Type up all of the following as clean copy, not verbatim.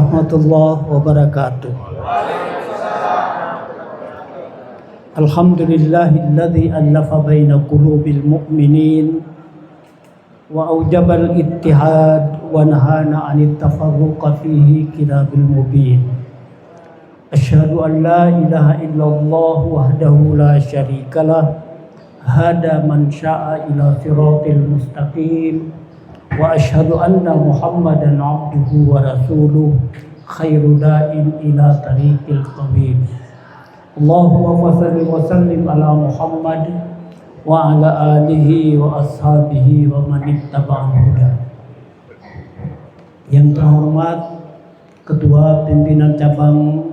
warahmatullahi wabarakatuh. Alhamdulillahilladzi allafa baina qulubil mu'minin wa aujabal ittihad wa nahana 'anit tafarruqa fihi kitabil mubin. Asyhadu an la ilaha illallah wahdahu la syarikalah hada man syaa ila siratil mustaqim. Wa asyhadu anna Muhammadan abduhu wa rasuluh khairu da'in ila tariqil qawim. Allahumma salli wa sallim ala Muhammad wa ala alihi wa ashabihi wa man ittaba'al huda. Yang terhormat Ketua Pimpinan Cabang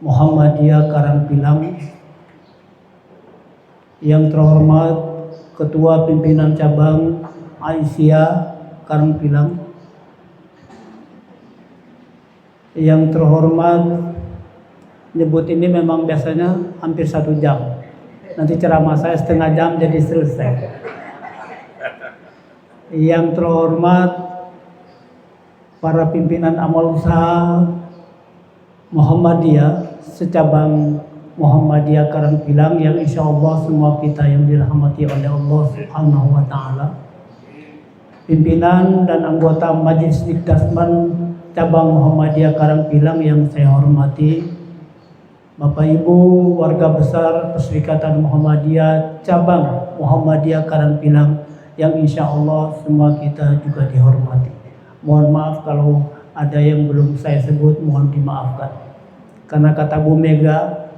Muhammadiyah Karangpilang, yang terhormat Ketua Pimpinan Cabang Aisyah Karangpilang, yang terhormat, nyebut ini memang biasanya hampir 1 jam, nanti ceramah saya setengah jam jadi selesai. Yang terhormat para pimpinan amal usaha Muhammadiyah secabang Muhammadiyah Karangpilang, yang insya Allah semua kita yang dirahmati oleh Allah Subhanahu wa Ta'ala, pimpinan dan anggota Majelis Dikdasman cabang Muhammadiyah Karangpilang yang saya hormati, Bapak Ibu warga besar Perserikatan Muhammadiyah cabang Muhammadiyah Karangpilang yang insya Allah semua kita juga dihormati. Mohon maaf kalau ada yang belum saya sebut, mohon dimaafkan. Karena kata Bu Mega,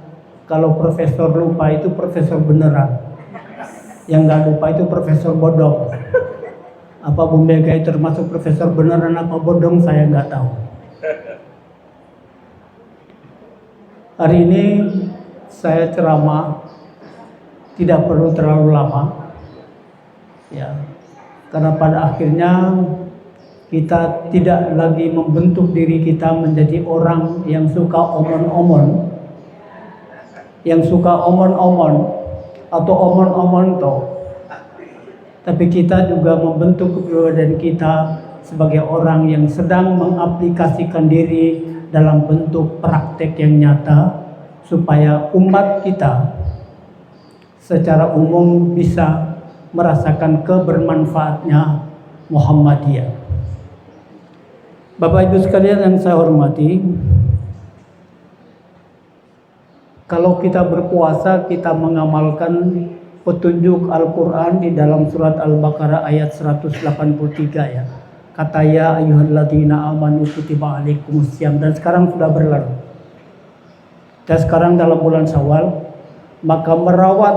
kalau profesor lupa itu profesor beneran, yang gak lupa itu profesor bodong. Apa Bu Mega itu termasuk profesor beneran apa bodong, saya nggak tahu. Hari ini saya ceramah tidak perlu terlalu lama, ya, karena pada akhirnya kita tidak lagi membentuk diri kita menjadi orang yang suka omon-omon, yang suka omon-omon atau omon-omon toh. Tapi kita juga membentuk kepribadian kita sebagai orang yang sedang mengaplikasikan diri dalam bentuk praktek yang nyata, supaya umat kita secara umum bisa merasakan kebermanfaatnya Muhammadiyah. Bapak Ibu sekalian yang saya hormati, kalau kita berpuasa, kita mengamalkan petunjuk Al-Quran di dalam surat Al-Baqarah ayat 183 ya. Kata ya ayyuhalladzina amanu kutiba alaikumusiyam, dan sekarang sudah berlalu. Dan sekarang dalam bulan Syawal, maka merawat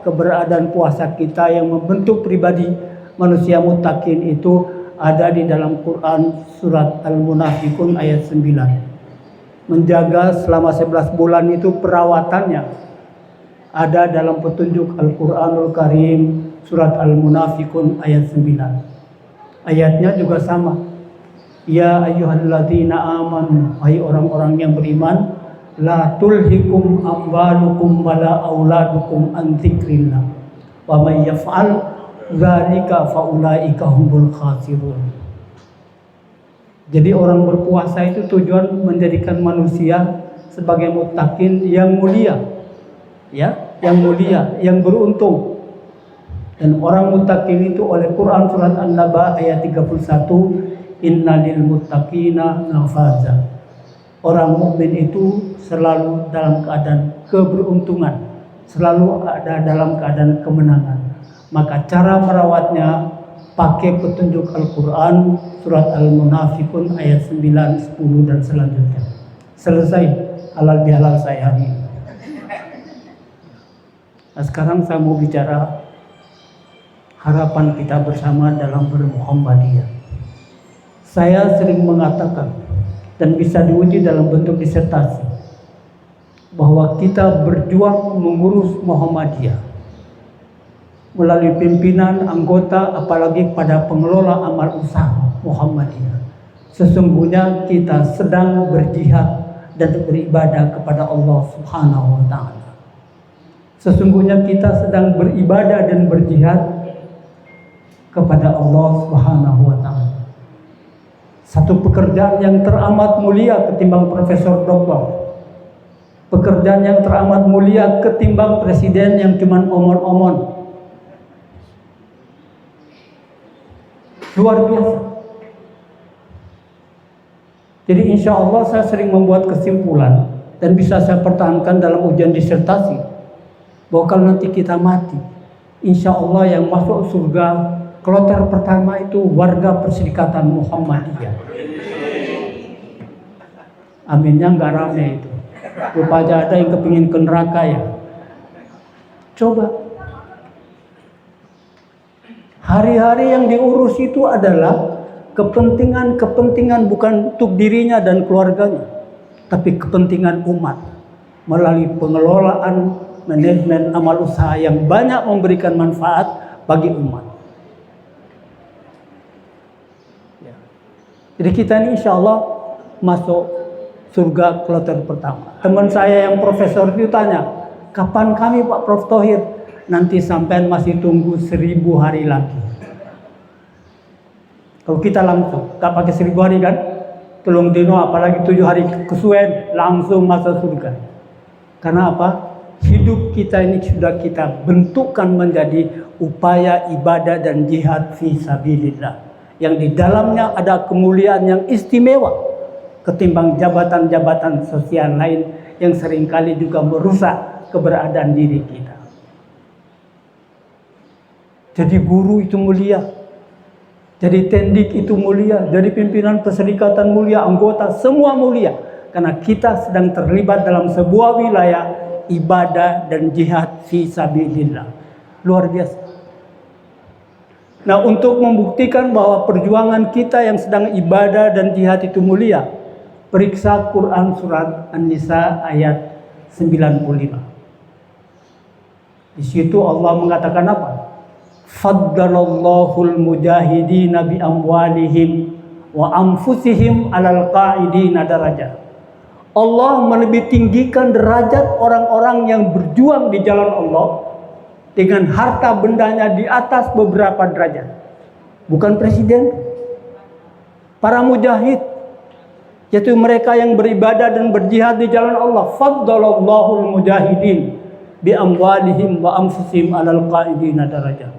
keberadaan puasa kita yang membentuk pribadi manusia muttaqin itu ada di dalam Quran surat Al-Munafiqun ayat 9. Menjaga selama 11 bulan itu perawatannya ada dalam petunjuk Al-Quranul Karim surat Al-Munafiqun ayat 9. Ayatnya juga sama. Ya ayyuhalladzina amanu, hai orang-orang yang beriman, la tulhikum amwalukum wala auladukum an dzikrillah wa may yaf'al dzalika faulaika humul khasirun. Jadi orang berpuasa itu tujuan menjadikan manusia sebagai muttaqin yang mulia, ya, yang mulia, yang beruntung. Dan orang muttaqin itu oleh Quran surat An-Naba ayat 31, innalil muttaqina nafaza. Orang mukmin itu selalu dalam keadaan keberuntungan, selalu ada dalam keadaan kemenangan. Maka cara merawatnya pakai petunjuk Al-Quran surat Al-Munafiqun ayat 9, 10 dan selanjutnya. Selesai halal bihalal saya hari ini. Nah, sekarang saya mau bicara harapan kita bersama dalam bermuhammadiyah. Saya sering mengatakan dan bisa diuji dalam bentuk disertasi bahwa kita berjuang mengurus Muhammadiyah melalui pimpinan, anggota, apalagi pada pengelola amal usaha Muhammadiyah. Sesungguhnya kita sedang berjihad dan beribadah kepada Allah Subhanahu wa Ta'ala. Sesungguhnya kita sedang beribadah dan berjihad kepada Allah Subhanahu wa Ta'ala. Satu pekerjaan yang teramat mulia ketimbang profesor doktor. Pekerjaan yang teramat mulia ketimbang presiden yang cuma omon-omon. Luar biasa. Jadi insya Allah saya sering membuat kesimpulan dan bisa saya pertahankan dalam ujian disertasi bahwa kalau nanti kita mati, insya Allah yang masuk surga kloter pertama itu warga Perserikatan Muhammadiyah. Aminnya nggak rame itu. Rupanya ada yang kepingin ke neraka ya. Coba. Hari-hari yang diurus itu adalah kepentingan bukan untuk dirinya dan keluarganya, tapi kepentingan umat melalui pengelolaan manajemen amal usaha yang banyak memberikan manfaat bagi umat. Jadi kita ini insya Allah masuk surga kloter pertama. Teman saya yang profesor itu tanya, kapan kami Pak Prof Thohir? Nanti sampean masih tunggu 1000 hari lagi. Kalau kita langsung, gak pakai 1000 hari kan? Telung dino apalagi 7 hari kesuwen langsung masuk surga. Karena apa? Hidup kita ini sudah kita bentukkan menjadi upaya ibadah dan jihad fi sabilillah. Yang di dalamnya ada kemuliaan yang istimewa ketimbang jabatan-jabatan sosial lain yang seringkali juga merusak keberadaan diri kita. Jadi guru itu mulia, jadi tendik itu mulia, jadi pimpinan perserikatan mulia, anggota semua mulia. Karena kita sedang terlibat dalam sebuah wilayah ibadah dan jihad fi sabilillah. Luar biasa. Nah, untuk membuktikan bahwa perjuangan kita yang sedang ibadah dan jihad itu mulia, periksa Quran surat An-Nisa ayat 95. Di situ Allah mengatakan apa? Faddalallahul mujahidina bi amwalihim wa anfusihim 'alal qa'idina darajat. Allah melebih tinggikan derajat orang-orang yang berjuang di jalan Allah dengan harta bendanya di atas beberapa derajat. Bukan presiden, para mujahid, yaitu mereka yang beribadah dan berjihad di jalan Allah. Faddalallahul mujahidin bi amwalihim wa anfusihim 'alal qa'idina darajat.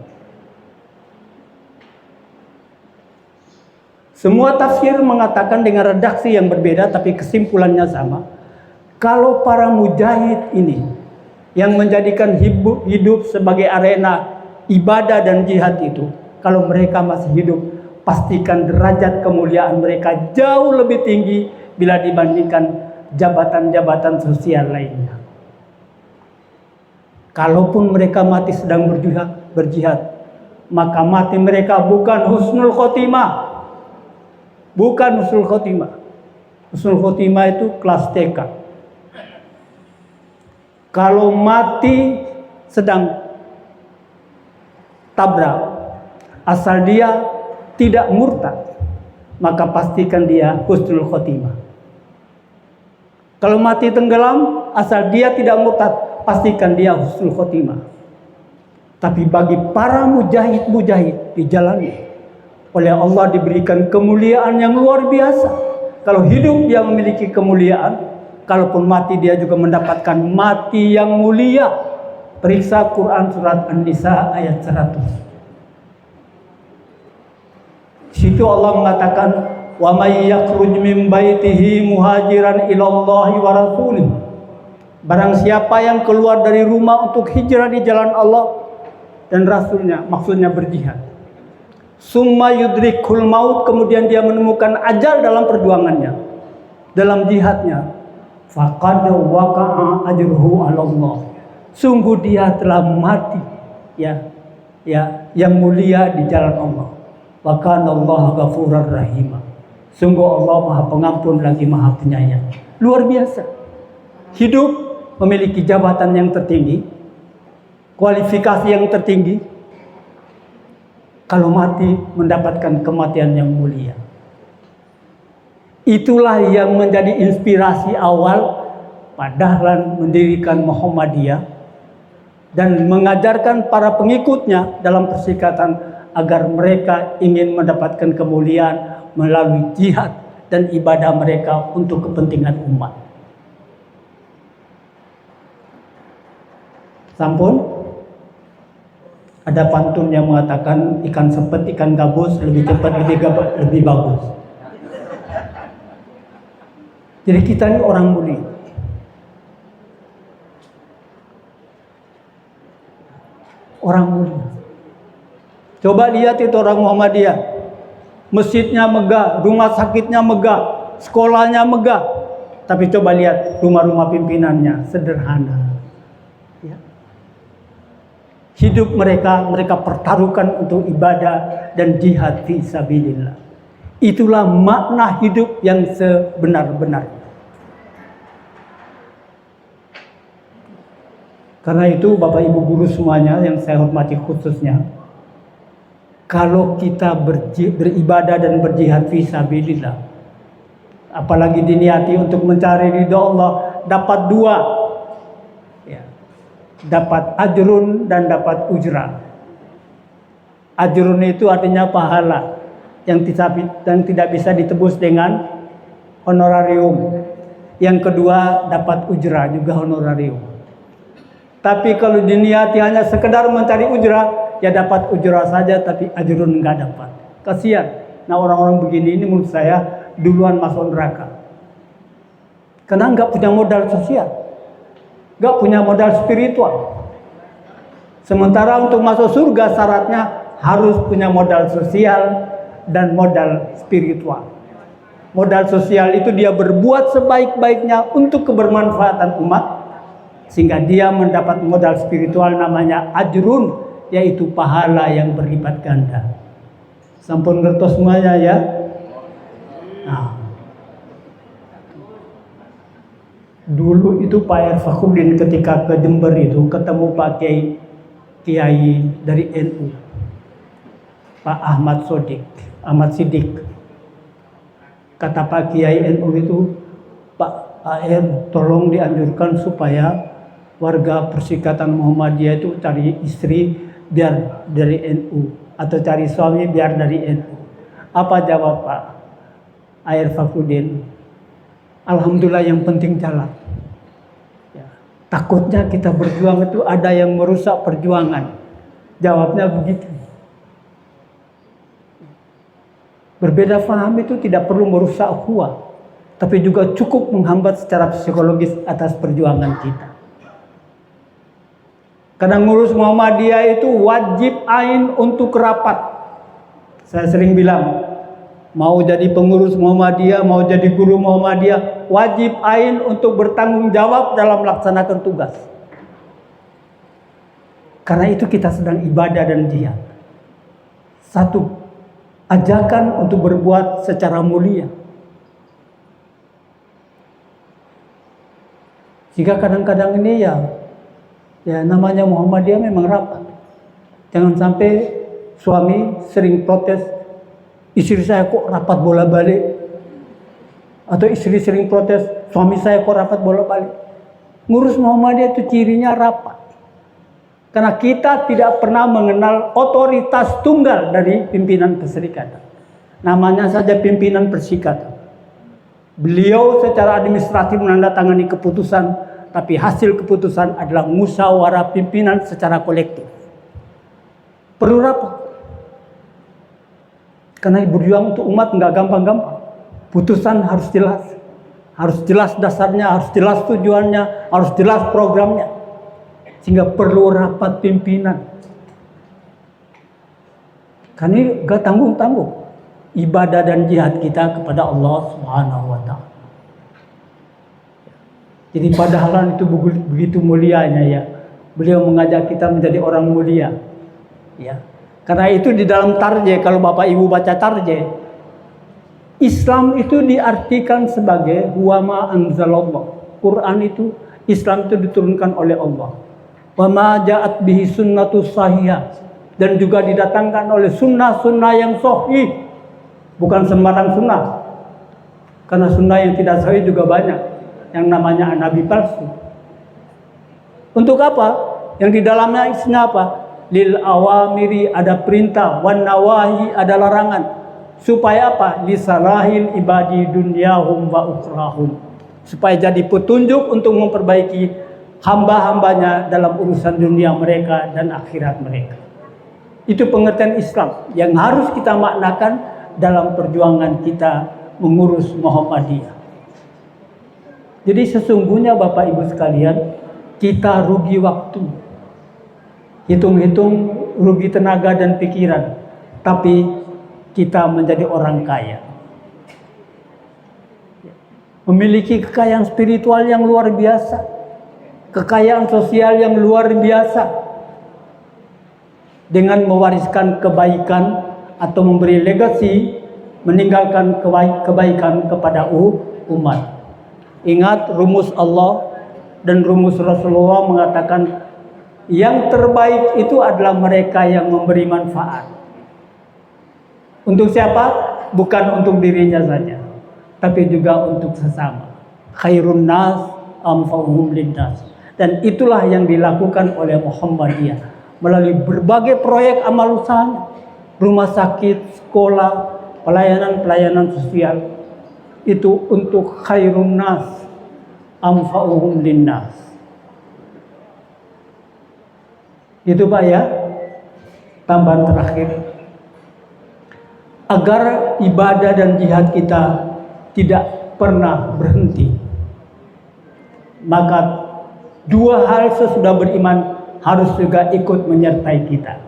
Semua tafsir mengatakan dengan redaksi yang berbeda tapi kesimpulannya sama. Kalau para mujahid ini yang menjadikan hidup sebagai arena ibadah dan jihad itu, kalau mereka masih hidup, pastikan derajat kemuliaan mereka jauh lebih tinggi bila dibandingkan jabatan-jabatan sosial lainnya. Kalaupun mereka mati sedang berjihad, maka mati mereka bukan husnul khotimah. Bukan husnul khotimah. Husnul khotimah itu kelas TK. Kalau mati sedang tabrak, asal dia tidak murtad, maka pastikan dia husnul khotimah. Kalau mati tenggelam, asal dia tidak murtad, pastikan dia husnul khotimah. Tapi bagi para mujahid-mujahid di jalannya, oleh Allah diberikan kemuliaan yang luar biasa. Kalau hidup dia memiliki kemuliaan, kalaupun mati dia juga mendapatkan mati yang mulia. Periksa Quran surat An-Nisa ayat 100. Situ Allah mengatakan, wa may yakhruj min baitihi muhajiran ilallahi wa rasulih. Barang siapa yang keluar dari rumah untuk hijrah di jalan Allah dan Rasulnya, maksudnya berjihad. Summa yudrikul maut, kemudian dia menemukan ajal dalam perjuangannya, dalam jihadnya. Faqad waqa'a ajruhu 'ala Allah. Sungguh dia telah mati yang mulia di jalan Allah. Wa kana Allah ghafurur rahim. Sungguh Allah Maha Pengampun lagi Maha Penyayang. Luar biasa. Hidup memiliki jabatan yang tertinggi, kualifikasi yang tertinggi. Kalau mati mendapatkan kematian yang mulia. Itulah yang menjadi inspirasi awal Pak Dahlan mendirikan Muhammadiyah dan mengajarkan para pengikutnya dalam perserikatan agar mereka ingin mendapatkan kemuliaan melalui jihad dan ibadah mereka untuk kepentingan umat. Sampun ada pantun yang mengatakan ikan sepet, ikan gabus lebih cepat, lebih bagus. Jadi kita ini orang mulia. Orang mulia. Coba lihat itu orang Muhammadiyah. Masjidnya megah, rumah sakitnya megah, sekolahnya megah. Tapi coba lihat rumah-rumah pimpinannya sederhana. Ya. Hidup mereka pertaruhkan untuk ibadah dan jihad fi sabilillah. Itulah makna hidup yang sebenar-benarnya. Karena itu Bapak Ibu guru semuanya yang saya hormati khususnya, kalau kita beribadah dan berjihad fi sabilillah, apalagi diniati untuk mencari ridha Allah, dapat dua, ya, dapat ajrun dan dapat ujrah. Ajrun itu artinya pahala yang tidak bisa ditebus dengan honorarium. Yang kedua dapat ujrah, juga honorarium. Tapi kalau diniati hanya sekedar mencari ujrah, ya dapat ujrah saja tapi ajrun enggak dapat. Kasihan. Nah, orang-orang begini ini menurut saya duluan masuk neraka. Karena enggak punya modal sosial. Enggak punya modal spiritual. Sementara untuk masuk surga syaratnya harus punya modal sosial dan modal spiritual. Modal sosial itu dia berbuat sebaik-baiknya untuk kebermanfaatan umat, sehingga dia mendapat modal spiritual namanya ajrun, yaitu pahala yang berlipat ganda. Sampun ngertos semuanya ya. Nah, dulu itu Pak Erfakhruddin ketika ke Jember itu ketemu Pak Kiai dari NU, Pak Ahmad Siddiq. Kata Pak Kiai NU itu, Pak AR tolong dianjurkan supaya warga Persikatan Muhammadiyah itu cari istri biar dari NU atau cari suami biar dari NU. Apa jawab Pak Erfakhruddin? Alhamdulillah yang penting jalan. Ya. Takutnya kita berjuang itu ada yang merusak perjuangan. Jawabnya begitu. Berbeda paham itu tidak perlu merusak ukhuwah, tapi juga cukup menghambat secara psikologis atas perjuangan kita. Karena ngurus Muhammadiyah itu wajib ain untuk rapat. Saya sering bilang, mau jadi pengurus Muhammadiyah, mau jadi guru Muhammadiyah, wajib ain untuk bertanggung jawab dalam melaksanakan tugas. Karena itu kita sedang ibadah dan jihad. Satu, ajakan untuk berbuat secara mulia. Jika kadang-kadang ini ya namanya Muhammadiyah memang rapat. Jangan sampai suami sering protes, istri saya kok rapat bola-balik. Atau istri sering protes, suami saya kok rapat bola-balik. Ngurus Muhammadiyah itu cirinya rapat. Karena kita tidak pernah mengenal otoritas tunggal dari pimpinan perserikatan. Namanya saja pimpinan perserikatan. Beliau secara administratif menandatangani keputusan, tapi hasil keputusan adalah musyawarah pimpinan secara kolektif. Perlu rapat. Karena berjuang untuk umat nggak gampang-gampang. Putusan harus jelas. Harus jelas dasarnya, harus jelas tujuannya, harus jelas programnya. Sehingga perlu rapat pimpinan. Karena ini gak tanggung-tanggung ibadah dan jihad kita kepada Allah Subhanahu wa Ta'ala. Jadi padahal itu begitu mulianya ya. Beliau mengajak kita menjadi orang mulia. Ya. Karena itu di dalam tarjih, kalau Bapak Ibu baca tarjih, Islam itu diartikan sebagai huwa ma anzalallah. Quran itu, Islam itu diturunkan oleh Allah. Wa ma ja'at bihi sunnatus sahihah, dan juga didatangkan oleh sunnah-sunnah yang sahih, bukan sembarang sunnah. Karena sunnah yang tidak sahih juga banyak, yang namanya nabi palsu. Untuk apa? Yang di dalamnya isinya apa? Lil awamiri ada perintah, wan nawahi ada larangan. Supaya apa? Lisalahil ibadi dunyahum wa ukhrahum. Supaya jadi petunjuk untuk memperbaiki hamba-hambanya dalam urusan dunia mereka dan akhirat mereka. Itu pengertian Islam yang harus kita maknakan dalam perjuangan kita mengurus Muhammadiyah. Jadi sesungguhnya Bapak Ibu sekalian, kita rugi waktu. Hitung-hitung rugi tenaga dan pikiran. Tapi kita menjadi orang kaya. Memiliki kekayaan spiritual yang luar biasa. Kekayaan sosial yang luar biasa. Dengan mewariskan kebaikan atau memberi legasi, meninggalkan kebaikan kepada umat. Ingat rumus Allah dan rumus Rasulullah mengatakan yang terbaik itu adalah mereka yang memberi manfaat. Untuk siapa? Bukan untuk dirinya saja, tapi juga untuk sesama. Khairun nas anfa'uhum linnas. Dan itulah yang dilakukan oleh Muhammadiyah melalui berbagai proyek amal usahanya, rumah sakit, sekolah, pelayanan-pelayanan sosial. Itu untuk khairun nas anfa'uhum linnas. Itu Pak ya. Tambahan terakhir, agar ibadah dan jihad kita tidak pernah berhenti, maka dua hal sesudah beriman harus juga ikut menyertai kita.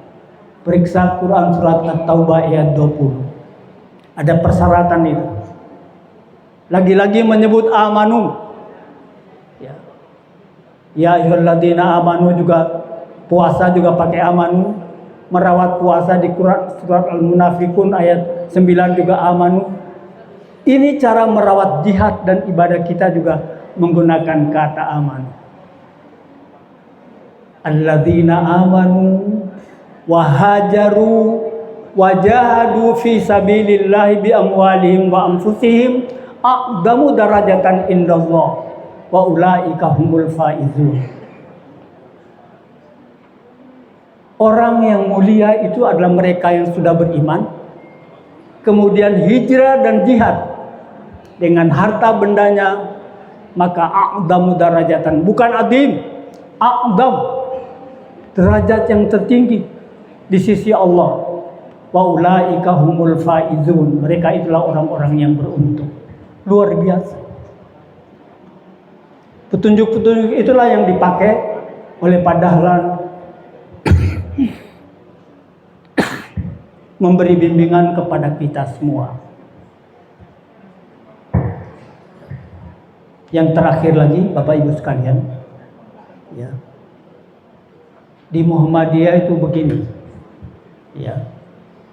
Periksa Quran surat At-Taubah ayat 20. Ada persyaratan itu. Lagi-lagi menyebut amanu. Ya ayyuhalladzina amanu juga, puasa juga pakai amanu. Merawat puasa di Quran surat Al-Munafikun ayat 9 juga amanu. Ini cara merawat jihad dan ibadah kita juga menggunakan kata amanu. Alladzina amanu wa hajaru wa jahadu fi sabilillahi bi amwalihim wa anfusihim a'damu darajatan indallah wa ulaika humul faizun. Orang yang mulia itu adalah mereka yang sudah beriman, kemudian hijrah dan jihad dengan harta bendanya, maka a'damu darajatan, bukan adim, a'dam, derajat yang tertinggi di sisi Allah. Wa ulaika humul faizun. Mereka itulah orang-orang yang beruntung. Luar biasa. Petunjuk-petunjuk itulah yang dipakai oleh Pak Dahlan memberi bimbingan kepada kita semua. Yang terakhir lagi Bapak Ibu sekalian, ya, di Muhammadiyah itu begini, ya,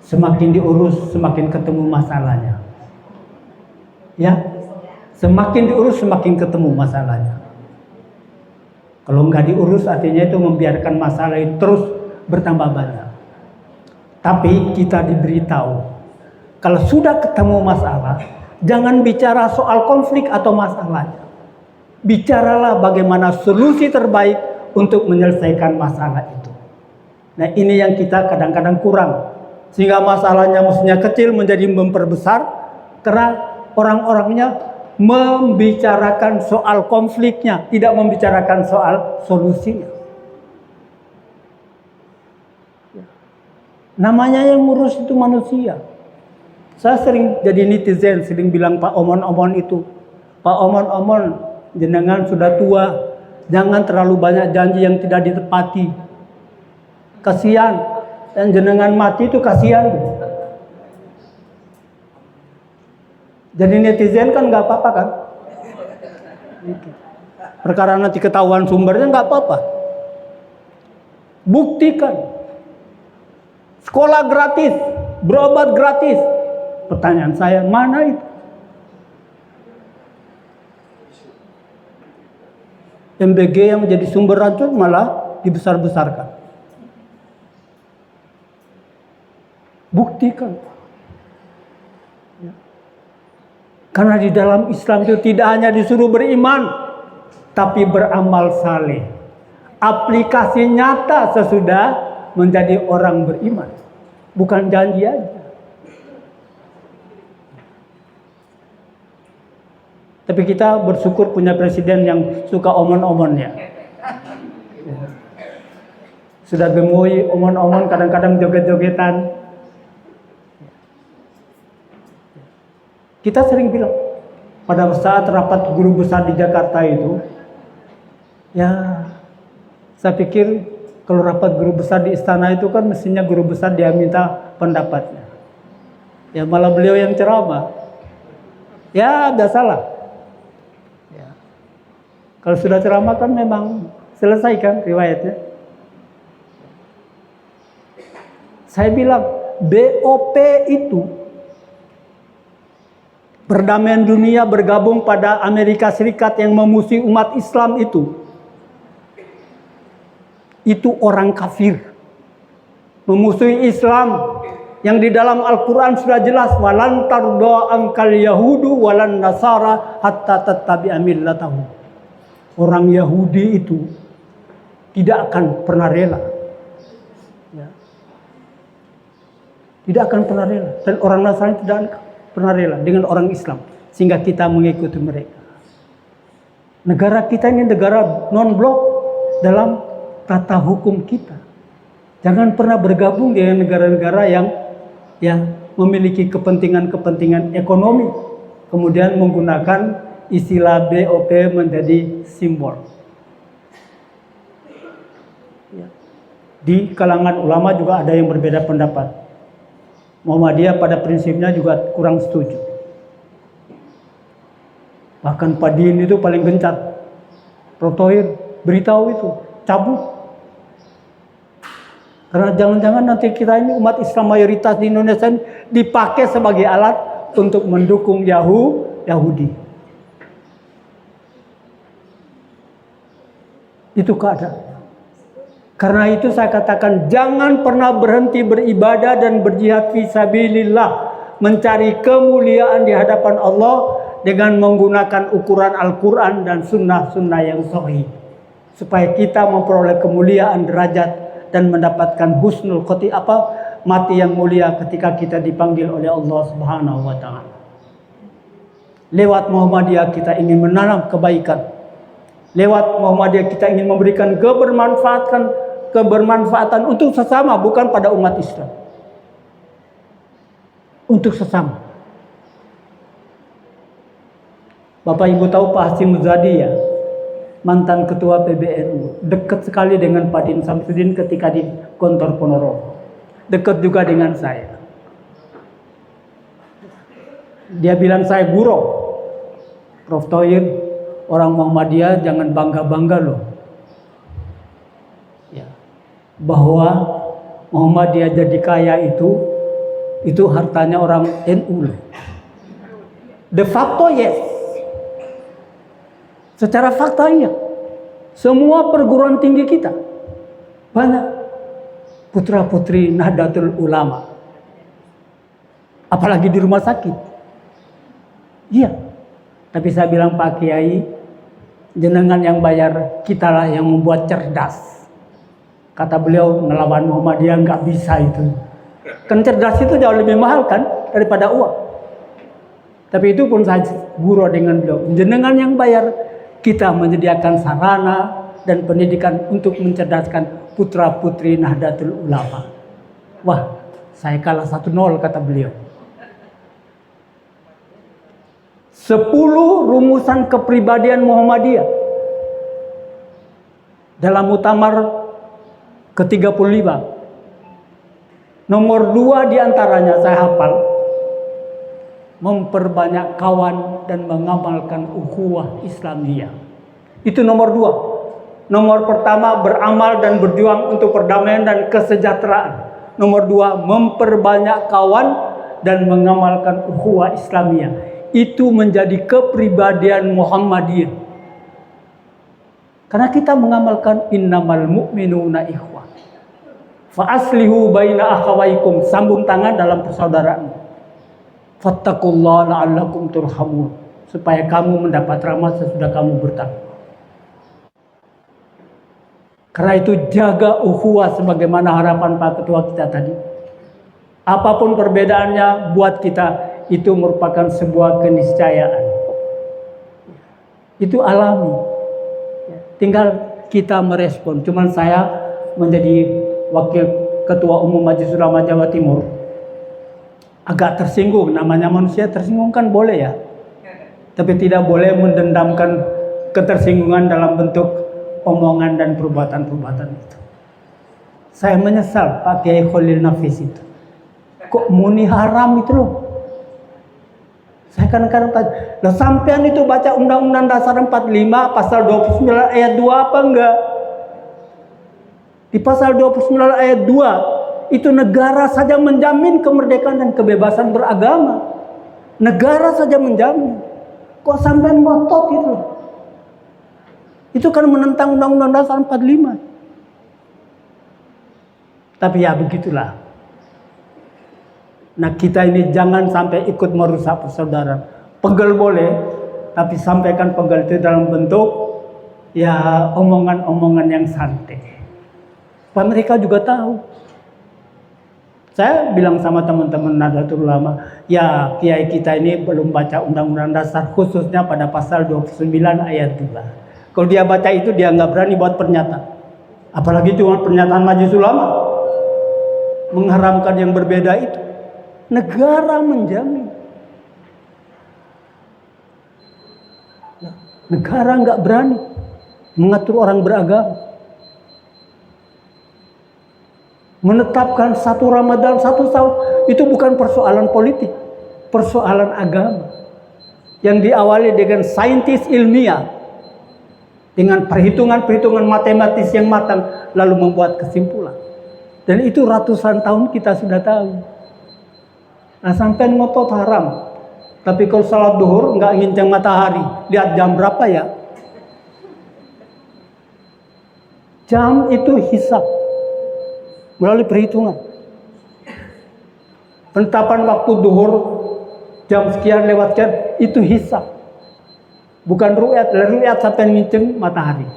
semakin diurus semakin ketemu masalahnya, ya, semakin diurus semakin ketemu masalahnya. Kalau nggak diurus artinya itu membiarkan masalah itu terus bertambah banyak. Tapi kita diberitahu, kalau sudah ketemu masalah, jangan bicara soal konflik atau masalahnya. Bicaralah bagaimana solusi terbaik untuk menyelesaikan masalah itu. Nah, ini yang kita kadang-kadang kurang. Sehingga masalahnya mestinya kecil menjadi memperbesar karena orang-orangnya membicarakan soal konfliknya, tidak membicarakan soal solusinya. Namanya yang ngurus itu manusia. Saya sering jadi netizen, sering bilang Pak Omon-Omon itu, Pak Omon-Omon, jenengan sudah tua, jangan terlalu banyak janji yang tidak ditepati. Kasihan, dan jenengan mati itu kasihan. Jadi netizen kan nggak apa-apa kan? Perkara nanti ketahuan sumbernya nggak apa-apa. Buktikan. Sekolah gratis, berobat gratis. Pertanyaan saya, mana itu? MBG yang menjadi sumber racun malah dibesar-besarkan. Buktikan. Karena di dalam Islam itu tidak hanya disuruh beriman, tapi beramal saleh. Aplikasi nyata sesudah menjadi orang beriman. Bukan janji aja. Tapi kita bersyukur punya presiden yang suka omon-omon ya. Sudah gemoy, omon-omon, kadang-kadang joget-jogetan. Kita sering bilang, pada saat rapat guru besar di Jakarta itu, ya saya pikir kalau rapat guru besar di istana itu kan mestinya guru besar dia minta pendapatnya. Ya malah beliau yang ceramah. Ya biasalah. Ya. Kalau sudah ceramah kan memang selesai kan riwayatnya. Saya bilang BOP itu perdamaian dunia bergabung pada Amerika Serikat yang memusuhi umat Islam itu orang kafir. Memusuhi Islam yang di dalam Al-Quran sudah jelas walan tarda angkal yahudu walan nasara hatta tattabi'a millatahum. Orang Yahudi itu tidak akan pernah rela. Ya. Tidak akan pernah rela. Dan orang Nasrani tidak akan pernah rela dengan orang Islam. Sehingga kita mengikuti mereka. Negara kita ini negara non-blok dalam tata hukum kita. Jangan pernah bergabung dengan negara-negara yang memiliki kepentingan-kepentingan ekonomi. Kemudian menggunakan istilah BOP menjadi simbol. Ya. Di kalangan ulama juga ada yang berbeda pendapat. Muhammadiyah pada prinsipnya juga kurang setuju. Bahkan Pak Din itu paling gencar. Prof. Thohir beritahu itu, cabut. Karena jangan-jangan nanti kita ini umat Islam mayoritas di Indonesia ini dipakai sebagai alat untuk mendukung Yahudi. Itu keadaan. Karena itu saya katakan jangan pernah berhenti beribadah dan berjihad fisabilillah, mencari kemuliaan di hadapan Allah dengan menggunakan ukuran Al-Quran dan sunnah-sunnah yang sahih, supaya kita memperoleh kemuliaan derajat dan mendapatkan husnul khotimah, mati yang mulia ketika kita dipanggil oleh Allah Subhanahu wa taala. Lewat Muhammadiyah kita ingin menanam kebaikan. Lewat Muhammadiyah kita ingin memberikan kebermanfaatan untuk sesama, bukan pada umat Islam. Untuk sesama. Bapak Ibu tahu Pak Hasyim Muzadi ya, mantan ketua PBNU, dekat sekali dengan Pak Din Samsudin ketika di Gontor Ponorogo. Dekat juga dengan saya. Dia bilang saya guru. Prof. Thohir, orang Muhammadiyah jangan bangga-bangga loh. Ya. Bahwa Muhammadiyah jadi kaya itu hartanya orang NU loh. De facto yes. Secara fakta iya. Semua perguruan tinggi kita banyak putra-putri Nahdlatul Ulama. Apalagi di rumah sakit. Iya. Tapi saya bilang Pak Kiai, jenengan yang bayar, kitalah yang membuat cerdas. Kata beliau, melawan Muhammadiyah nggak bisa itu. Kan cerdas itu jauh lebih mahal kan daripada uang. Tapi itu pun saya guru dengan beliau. Jenengan yang bayar, kita menyediakan sarana dan pendidikan untuk mencerdaskan putra-putri Nahdlatul Ulama. Wah, saya kalah 1-0 kata beliau. 10 rumusan kepribadian Muhammadiyah dalam muktamar ke-35. Nomor 2 diantaranya saya hafal. Memperbanyak kawan dan mengamalkan ukhuwah Islamiyah. Itu nomor 2. Nomor pertama, beramal dan berjuang untuk perdamaian dan kesejahteraan. Nomor 2, memperbanyak kawan dan mengamalkan ukhuwah Islamiyah. Itu menjadi kepribadian Muhammadiyah. Karena kita mengamalkan innamal mu'minuna ikhwah. Fa aslihu baina akhawaikum, sambung tangan dalam persaudaraan. Fattaqullaha la'allakum turhamun, supaya kamu mendapat rahmat sesudah kamu bertakwa. Karena itu jaga ukhuwah sebagaimana harapan Pak Ketua kita tadi. Apapun perbedaannya buat kita itu merupakan sebuah keniscayaan. Itu alami. Tinggal kita merespon. Cuman saya menjadi wakil ketua umum Majelis Ulama Jawa Timur agak tersinggung. Namanya manusia tersinggung kan boleh ya. Tapi tidak boleh mendendamkan ketersinggungan dalam bentuk omongan dan perbuatan-perbuatan itu. Saya menyesal Pak Kiai Khalil Nafis itu. Kok muni haram itu loh. Saya kadang-kadang tanya, lah sampean itu baca Undang-Undang Dasar 45 pasal 29 ayat 2 apa enggak? Di pasal 29 ayat 2 itu negara saja menjamin kemerdekaan dan kebebasan beragama. Negara saja menjamin. Kok sampean ngotot itu loh. Itu kan menentang Undang-Undang Dasar 45. Tapi ya begitulah. Nah kita ini jangan sampai ikut merusak persaudaraan. Pegel boleh, tapi sampaikan pegel itu dalam bentuk ya omongan-omongan yang santai. Supaya mereka juga tahu. Saya bilang sama teman-teman Nahdlatul Ulama, ya kiai kita ini belum baca Undang-Undang Dasar khususnya pada pasal 29 ayat 2. Kalau dia baca itu dia nggak berani buat pernyataan. Apalagi cuma pernyataan Majelis Ulama mengharamkan yang berbeda itu. Negara menjamin. Negara nggak berani mengatur orang beragama. Menetapkan satu Ramadan, satu tahun itu bukan persoalan politik, persoalan agama yang diawali dengan saintis ilmiah, dengan perhitungan-perhitungan matematis yang matang, lalu membuat kesimpulan. Dan itu ratusan tahun kita sudah tahu. Nah sampai ngotot haram. Tapi kalau salat duhur nggak ngincang matahari, lihat jam berapa ya? Jam itu hisab melalui perhitungan. Penetapan waktu duhur jam sekian lewat sekian itu hisab. Bukan ru'yat, ru'yat sampai ngincang matahari.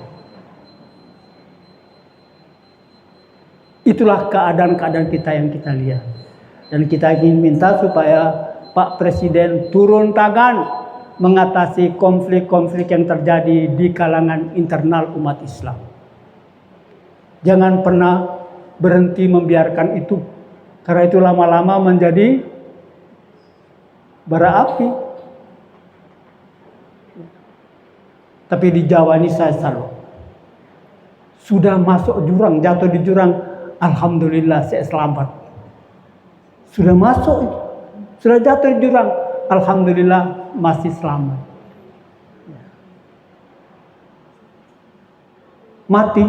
Itulah keadaan-keadaan kita yang kita lihat. Dan kita ingin minta supaya Pak Presiden turun tangan mengatasi konflik-konflik yang terjadi di kalangan internal umat Islam. Jangan pernah berhenti membiarkan itu. Karena itu lama-lama menjadi bara api. Tapi di Jawa ini saya salut. Sudah masuk jurang, jatuh di jurang, alhamdulillah saya selamat. Sudah masuk, sudah jatuh di jurang, alhamdulillah masih selamat. Mati,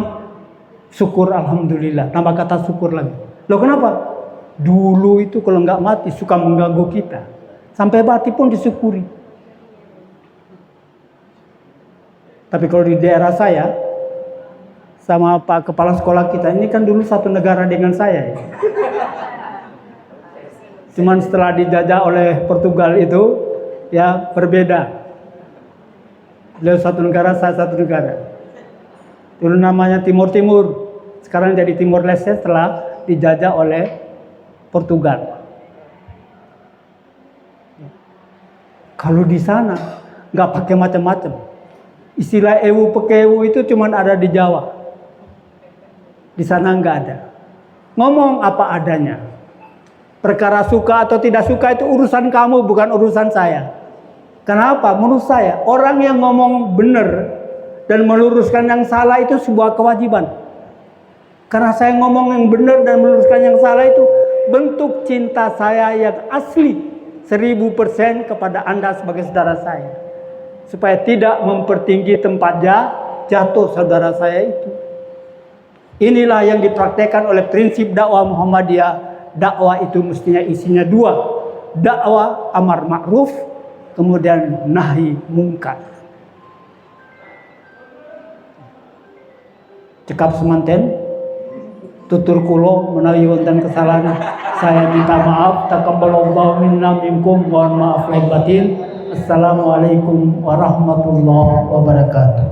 syukur alhamdulillah. Tambah kata syukur lagi. Loh kenapa? Dulu itu kalau nggak mati suka mengganggu kita. Sampai mati pun disyukuri. Tapi kalau di daerah saya, sama Pak Kepala Sekolah kita, ini kan dulu satu negara dengan saya ya. Cuman setelah dijajah oleh Portugal itu ya berbeda. Beliau satu negara, saya satu negara. Dulu namanya Timur Timur, sekarang jadi Timur Leste setelah dijajah oleh Portugal. Kalau di sana nggak pakai macam-macam. Istilah ewu pekewu itu cuman ada di Jawa. Di sana nggak ada. Ngomong apa adanya. Perkara suka atau tidak suka itu urusan kamu, bukan urusan saya. Kenapa? Menurut saya, orang yang ngomong benar dan meluruskan yang salah itu sebuah kewajiban. Karena saya ngomong yang benar dan meluruskan yang salah itu bentuk cinta saya yang asli 1000% kepada Anda sebagai saudara saya. Supaya tidak mempertinggi tempat jatuh saudara saya itu. Inilah yang dipraktekkan oleh prinsip dakwah Muhammadiyah. Dakwah itu mestinya isinya dua. Dakwah amar ma'ruf, kemudian nahi mungkar. Cekap semanten, tutur kulo menawi wonten kesalahan. Saya minta maaf. Taqabbalallahu minna minkum, mohon maaf lahir batin. Assalamualaikum warahmatullahi wabarakatuh.